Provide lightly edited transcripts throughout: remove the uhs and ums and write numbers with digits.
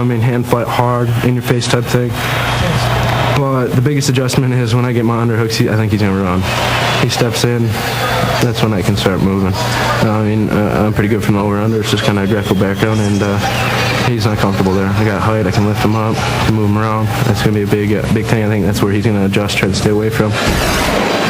hand fight hard, in your face type thing. But the biggest adjustment is when I get my underhooks, I think he's going to run. He steps in, that's when I can start moving. I'm pretty good from the over-under. It's just kind of a grapple background, and he's not comfortable there. I got height, I can lift him up, move him around. That's going to be a big thing. I think that's where he's going to adjust, try to stay away from.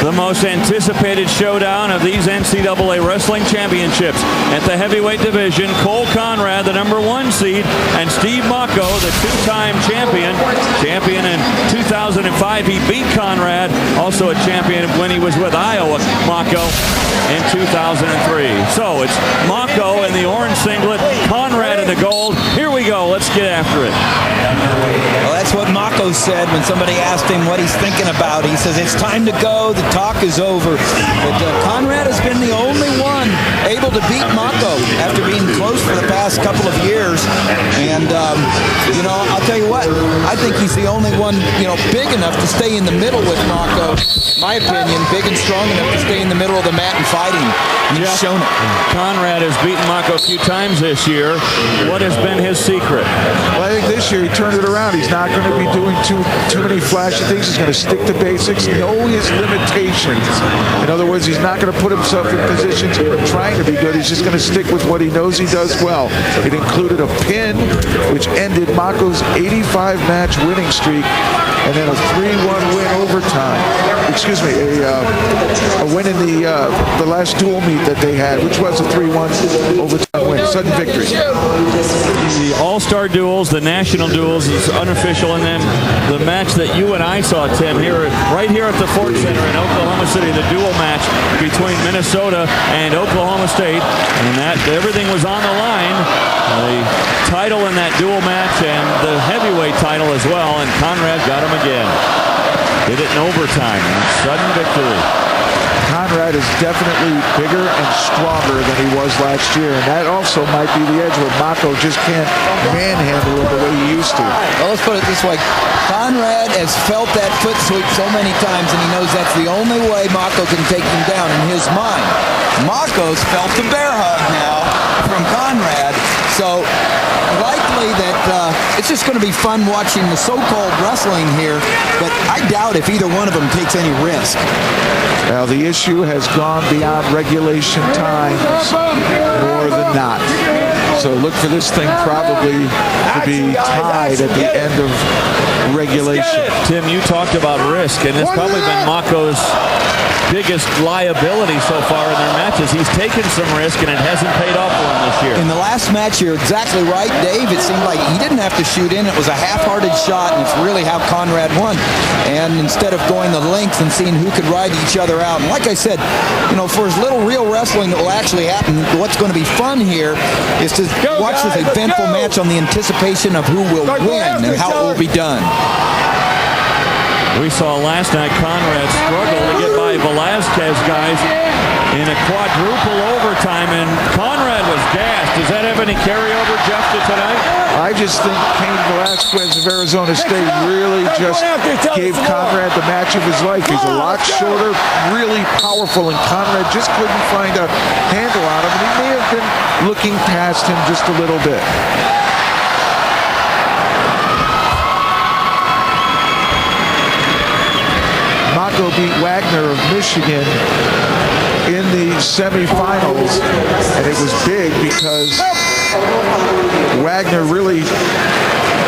The most anticipated showdown of these NCAA Wrestling Championships. At the heavyweight division, Cole Konrad, the #1 seed, and Steve Mocco, the two-time champion. Champion in 2005. He beat Konrad, also a champion when he was with Iowa, Mocco, in 2003. So it's Mocco in the orange singlet, Konrad in the gold. Here we go. Let's get after it. Well, that's what Mocco said when somebody asked him what he's thinking about. He says, it's time to go. The talk is over. But Konrad has been the only one able to beat Mocco after being close for the past couple of years. And, I'll tell you what, I think he's the only one, big enough to stay in the middle with Mocco. My opinion, big and strong enough to stay in the middle of the mat and fighting. He's shown it. Konrad has beaten Mocco a few times this year. What has been his secret? Well, I think this year he turned it around. He's not going to be doing too many flashy things. He's going to stick to basics, know his limitations. In other words, he's not going to put himself in positions trying to be good. He's just going to stick with what he knows he does well. It included a pin, which ended Mocco's 85-match winning streak, and then a 3-1 win overtime. Excuse me, a win in the last dual meet that they had, which was a 3-1 overtime win, sudden victory. The All-Star duels, the national duels is unofficial, and then the match that you and I saw, Tim, right here at the Ford Center in Oklahoma City, the dual match between Minnesota and Oklahoma State, and that everything was on the line. The title in that dual match and the heavyweight title as well, and Konrad got him again. Did it in overtime. Sudden victory. Konrad is definitely bigger and stronger than he was last year, and that also might be the edge where Mocco just can't manhandle him the way he used to. Well, let's put it this way. Konrad has felt that foot sweep so many times, and he knows that's the only way Mocco can take him down in his mind. Mocco's felt the bear hug now from Konrad, so likely that it's just going to be fun watching the so-called wrestling here, but I doubt if either one of them takes any risk. Well, the issue has gone beyond regulation times more than not. So look for this thing probably to be tied at the end of regulation. Tim, you talked about risk, and it's probably been Mocco's biggest liability so far in their matches. He's taken some risk, and it hasn't paid off for him this year. In the last match, you're exactly right, Dave. It seemed like he didn't have to shoot in. It was a half-hearted shot, and it's really how Konrad won. And instead of going the length and seeing who could ride each other out, and like I said, for as little real wrestling that will actually happen, what's going to be fun here is to watch this eventful match on the anticipation of who will win and how it will be done. We saw last night Konrad struggle to get by Velasquez guys in a quadruple overtime, and Konrad was gassed. Does that have any carryover, Jeff, to tonight? I just think Cain Velasquez of Arizona State really just gave Konrad the match of his life. He's a lot shorter, really powerful, and Konrad just couldn't find a handle on him, and he may have been looking past him just a little bit. Mocco beat Wagner of Michigan in the semifinals, and it was big because Wagner really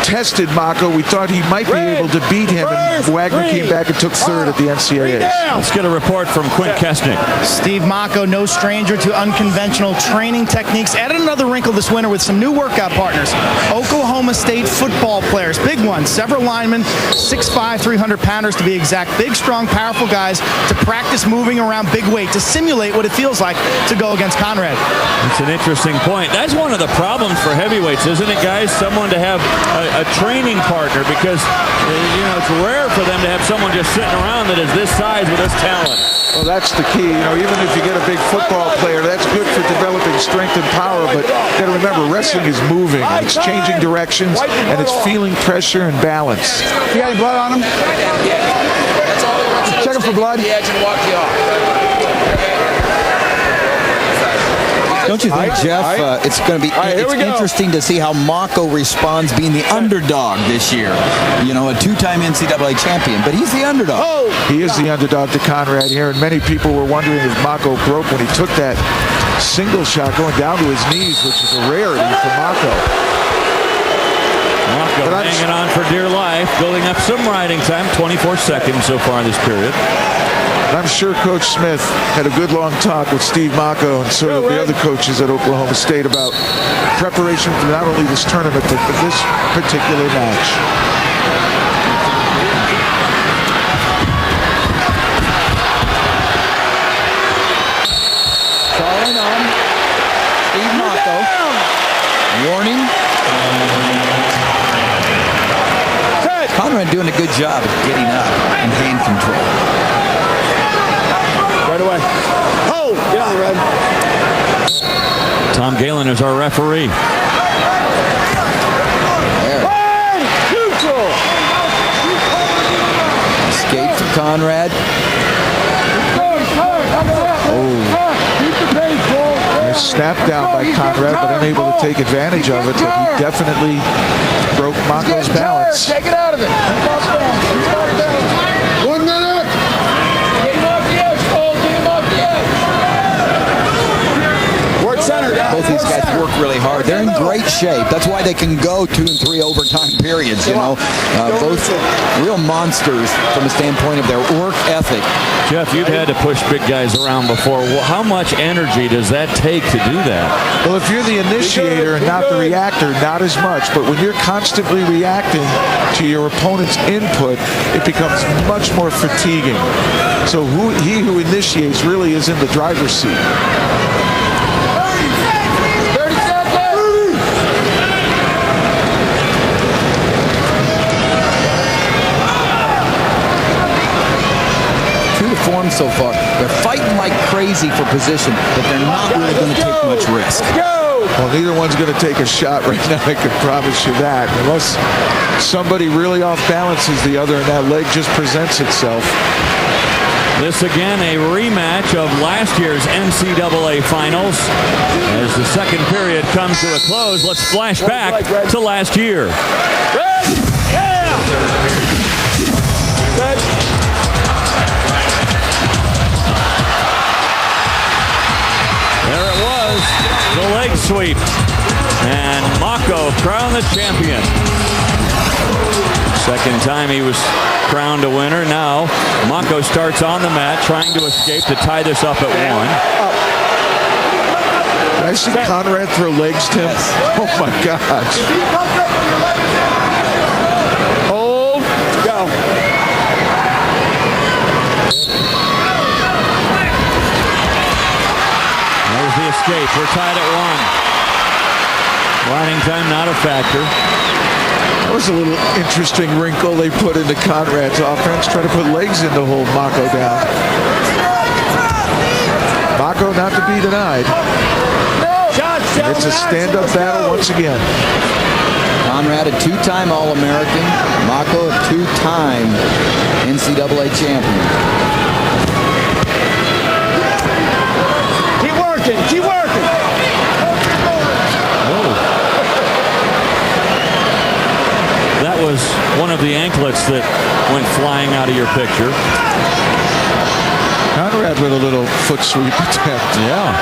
tested Mocco. We thought he might be able to beat him, and Wagner came back and took third at the NCAA. Let's get a report from Quint Kesnick. Steve Mocco, no stranger to unconventional training techniques, added another wrinkle this winter with some new workout partners. Oklahoma State football players, big ones, several linemen, 6'5", 300-pounders to be exact, big, strong, powerful guys to practice moving around big weight, to simulate what it feels like to go against Konrad. That's an interesting point. That's one of the problems for heavyweights, isn't it, guys? Someone to have a training partner, because it's rare for them to have someone just sitting around that is this size with this talent. Well, that's the key. Even if you get a big football player, that's good for developing strength and power, but you got to remember, wrestling is moving. It's changing directions, and it's feeling pressure and balance. You got any blood on him? Check him for blood. The edge and walk you off. Don't you think, Jeff, it's going to be interesting to see how Mocco responds being the underdog this year? You know, a two-time NCAA champion, but he's the underdog. He is the underdog to Konrad here, and many people were wondering if Mocco broke when he took that single shot going down to his knees, which is a rarity for Mocco. Mocco hanging on for dear life, building up some riding time, 24 seconds so far this period. I'm sure Coach Smith had a good long talk with Steve Mocco and some of the other coaches at Oklahoma State about preparation for not only this tournament, but for this particular match. Falling on Steve Mocco. Warning. Konrad doing a good job of getting up and hand control. Right away. Hold! Get on, Red. Tom Galen is our referee. There. Neutral! Escape from Konrad. Snap down by Konrad, but unable to take advantage of it. But he definitely broke Mocco's balance. Take it out of it. 1 minute. Get him off the edge, Cole. Get him off the edge. Work center, guys. Both these guys work really hard. They're in great shape. That's why they can go 2 and 3 overtime periods, you know. Both real monsters from the standpoint of their work ethic. Jeff, you've had to push big guys around before. How much energy does that take to do that? Well, if you're the initiator and not the reactor, not as much. But when you're constantly reacting to your opponent's input, it becomes much more fatiguing. So he who initiates really is in the driver's seat. 30 seconds. True to form so far. They're fighting like crazy for position, but they're not really going to take much risk. Well, neither one's going to take a shot right now, I can promise you that. Unless somebody really off balances the other and that leg just presents itself. This again a rematch of last year's NCAA Finals. As the second period comes to a close, let's flash back to last year. There it was, the leg sweep. And Mocco crowned the champion. Second time he was crowned a winner. Now Mocco starts on the mat trying to escape to tie this up at 1. Did I see Konrad throw legs, Tim? Oh my gosh. Hold. Go. There's the escape. We're tied at 1. Riding time not a factor. That was a little interesting wrinkle they put into Konrad's offense, trying to put legs in to hold Mocco down. Mocco not to be denied. And it's a stand-up battle once again. Konrad, a 2-time All-American. Mocco, a 2-time NCAA champion. Keep working. Keep working. That was one of the anklets that went flying out of your picture. Konrad with a little foot sweep attempt. Yeah.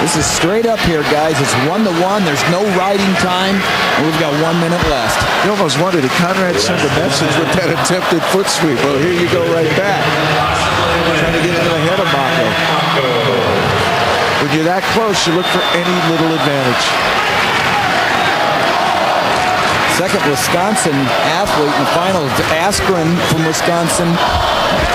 This is straight up here, guys. It's 1-1. There's no riding time, and we've got 1 minute left. You almost wondered, did Konrad send a message with that attempted foot sweep? Well, here you go right back. Trying to get in ahead of Mocco. When you're that close, you look for any little advantage. Second Wisconsin athlete in the finals, Askren from Wisconsin.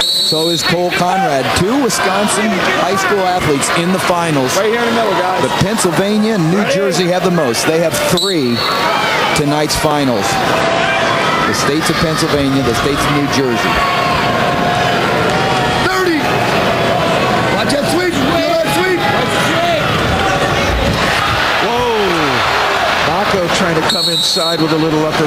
So is Cole Konrad. 2 Wisconsin high school athletes in the finals. Right here in the middle, guys. But Pennsylvania and New Jersey have the most. They have 3 tonight's finals. The states of Pennsylvania, the states of New Jersey. 30. Watch that sweep. Feel that sweep. Whoa! Mocco trying to come inside with a little upper